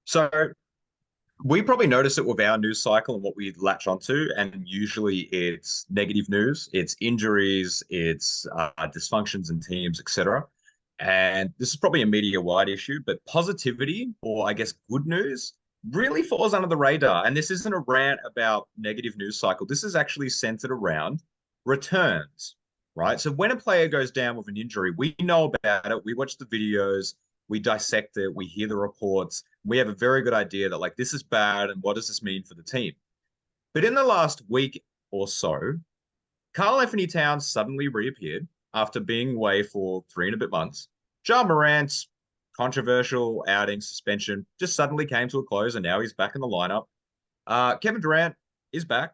So we probably notice it with our news cycle and what we latch onto, and usually it's negative news, it's injuries, it's dysfunctions in teams, etc. And this is probably a media-wide issue, but positivity, or I guess good news, really falls under the radar. And this isn't a rant about negative news cycle. This is actually centered around returns, right? So when a player goes down with an injury, we know about it, we watch the videos, we dissect it, we hear the reports, we have a very good idea that like this is bad and what does this mean for the team. But in the last week or so, Carl Anthony Towns suddenly reappeared after being away for 3 and a bit months. Ja Morant's controversial outing suspension just suddenly came to a close, and now he's back in the lineup. Kevin Durant is back,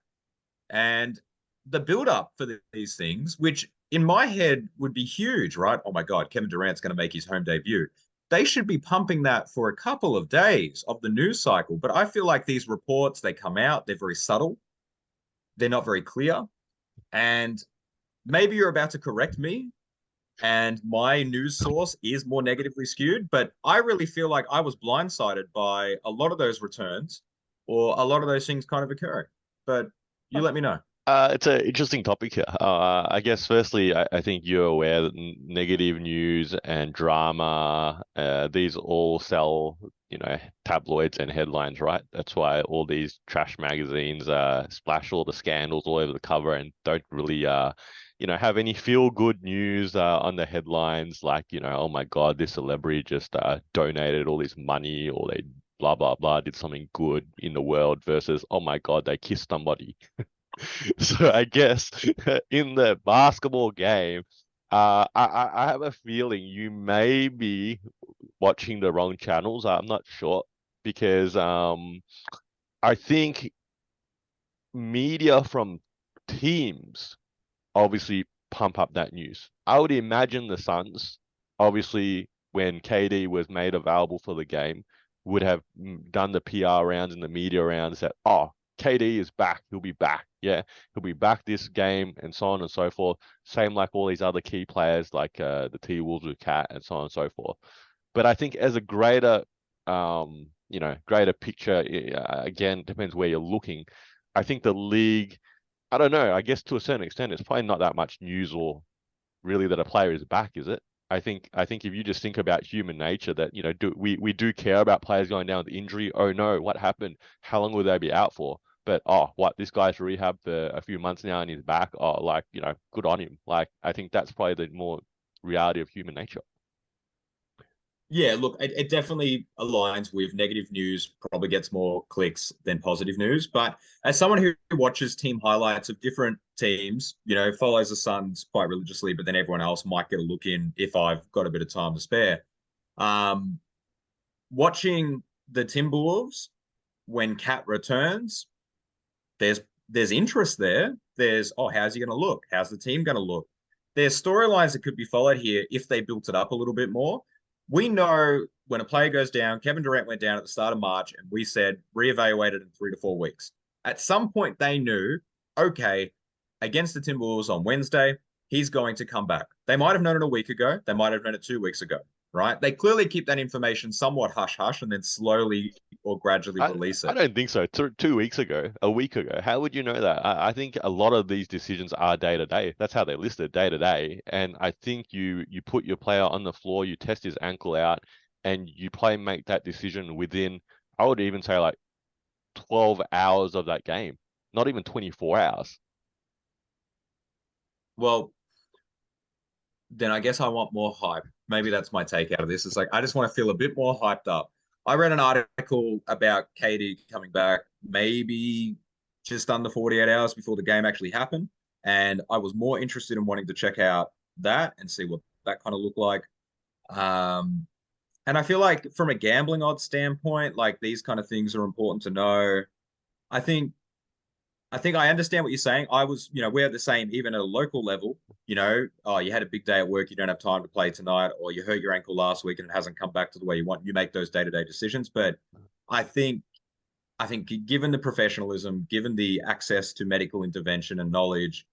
and the build up for these things, which in my head would be huge, right? Oh my God, Kevin Durant's going to make his home debut. They should be pumping that for a couple of days of the news cycle. But I feel like these reports, they come out, they're very subtle, they're not very clear. And maybe you're about to correct me, and my news source is more negatively skewed, but I really feel like I was blindsided by a lot of those returns or a lot of those things kind of occurring. But you let me know. It's an interesting topic here. I guess firstly, I think you're aware that negative news and drama, these all sell, tabloids and headlines, right? That's why all these trash magazines splash all the scandals all over the cover and don't really, have any feel-good news on the headlines, like, oh my God, this celebrity just donated all this money, or they blah blah blah did something good in the world, versus oh my God, they kissed somebody. So I guess in the basketball game, I have a feeling you may be watching the wrong channels. I'm not sure, because I think media from teams obviously pump up that news. I would imagine the Suns, obviously, when KD was made available for the game, would have done the PR rounds and the media rounds that, oh, KD is back. He'll be back. Yeah, he'll be back this game, and so on and so forth. Same like all these other key players, like the T Wolves with Cat, and so on and so forth. But I think as a greater picture, again, depends where you're looking. I think the league, I don't know. I guess to a certain extent, it's probably not that much news or really that a player is back, is it? I think if you just think about human nature, that do we do care about players going down with injury? Oh no, what happened? How long will they be out for? But oh, what, this guy's rehab for a few months now and he's back. Oh, like, good on him. Like, I think that's probably the more reality of human nature. Yeah, look, it definitely aligns with negative news, probably gets more clicks than positive news. But as someone who watches team highlights of different teams, follows the Suns quite religiously, but then everyone else might get a look in if I've got a bit of time to spare. Um, Watching the Timberwolves when Cat returns, there's there's interest there. There's, oh, how's he going to look? How's the team going to look? There's storylines that could be followed here if they built it up a little bit more. We know when a player goes down, Kevin Durant went down at the start of March, and we said reevaluated in 3 to 4 weeks. At some point, they knew, okay, against the Timberwolves on Wednesday, he's going to come back. They might have known it a week ago. They might have known it 2 weeks ago, right? They clearly keep that information somewhat hush hush and then slowly or gradually I release I it. don't think so. 2 weeks ago, a week ago, how would you know that? I think a lot of these decisions are day to day. That's how they're listed, day to day. And I think you put your player on the floor, you test his ankle out, and you play make that decision within, I would even say, like 12 hours of that game, not even 24 hours. Well, then I guess I want more hype. Maybe that's my take out of this. It's like I just want to feel a bit more hyped up. I read an article about KD coming back, maybe just under 48 hours before the game actually happened. And I was more interested in wanting to check out that and see what that kind of looked like. Um, and I feel like from a gambling odds standpoint, like these kind of things are important to know. I think I think I understand what you're saying. We're the same even at a local level. Oh, you had a big day at work, you don't have time to play tonight, or you hurt your ankle last week and it hasn't come back to the way you want. You make those day-to-day decisions. But I think I think given the professionalism, given the access to medical intervention and knowledge,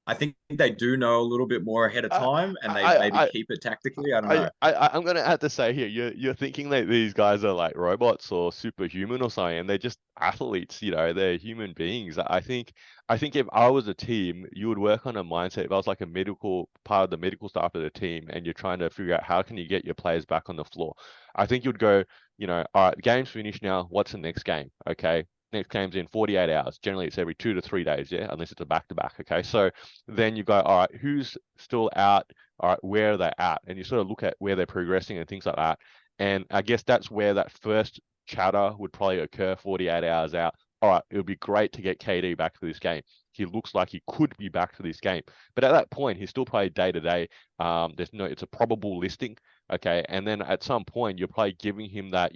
I think they do know a little bit more ahead of I, time, and they maybe I, keep it tactically. I don't know. I'm gonna have to say here, you're thinking that these guys are like robots or superhuman or something, and they're just athletes, they're human beings. I think if I was a team, you would work on a mindset. If I was like a medical part of the medical staff of the team, and you're trying to figure out how can you get your players back on the floor, I think you'd go, all right, the game's finished now. What's the next game? Okay. Next game's in 48 hours. Generally, it's every 2 to 3 days, yeah, unless it's a back-to-back. Okay, so then you go, all right, who's still out? All right, where are they at? And you sort of look at where they're progressing and things like that. And I guess that's where that first chatter would probably occur 48 hours out. All right, it would be great to get KD back to this game. He looks like he could be back to this game. But at that point, he's still probably day to day. It's a probable listing. Okay. And then at some point, you're probably giving him that,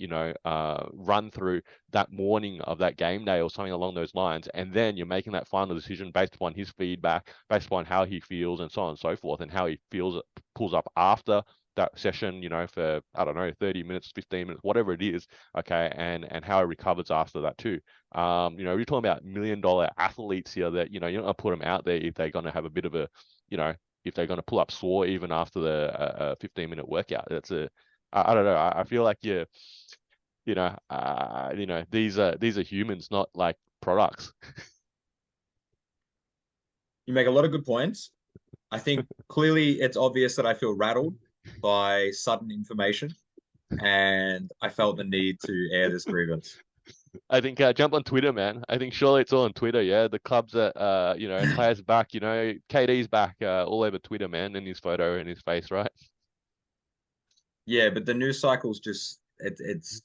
run through that morning of that game day or something along those lines. And then you're making that final decision based upon his feedback, based upon how he feels and so on and so forth, and how he feels it pulls up after that session, for, I don't know, 30 minutes, 15 minutes, whatever it is. Okay. And how he recovers after that too. We're talking about $1 million athletes here that, you're not going to put them out there if they're going to have a bit of a, if they're going to pull up sore even after the 15-minute workout. I don't know. I feel like these are humans, not like products. You make a lot of good points. I think clearly it's obvious that I feel rattled by sudden information, and I felt the need to air this grievance. I think jump on Twitter, man. I think surely it's all on Twitter. Yeah, the clubs that players back. KD's back all over Twitter, man, and his photo and his face, right? Yeah, but the news cycle's just it's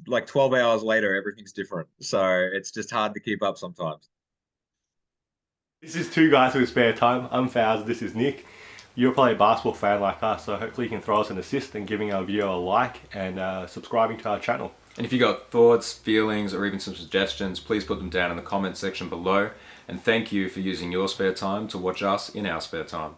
like 12 hours later, everything's different. So it's just hard to keep up sometimes. This is Two Guys with Spare Time. I'm Faz, this is Nick. You're probably a basketball fan like us, so hopefully you can throw us an assist in giving our video a like and subscribing to our channel. And if you got thoughts, feelings, or even some suggestions, please put them down in the comment section below. And thank you for using your spare time to watch us in our spare time.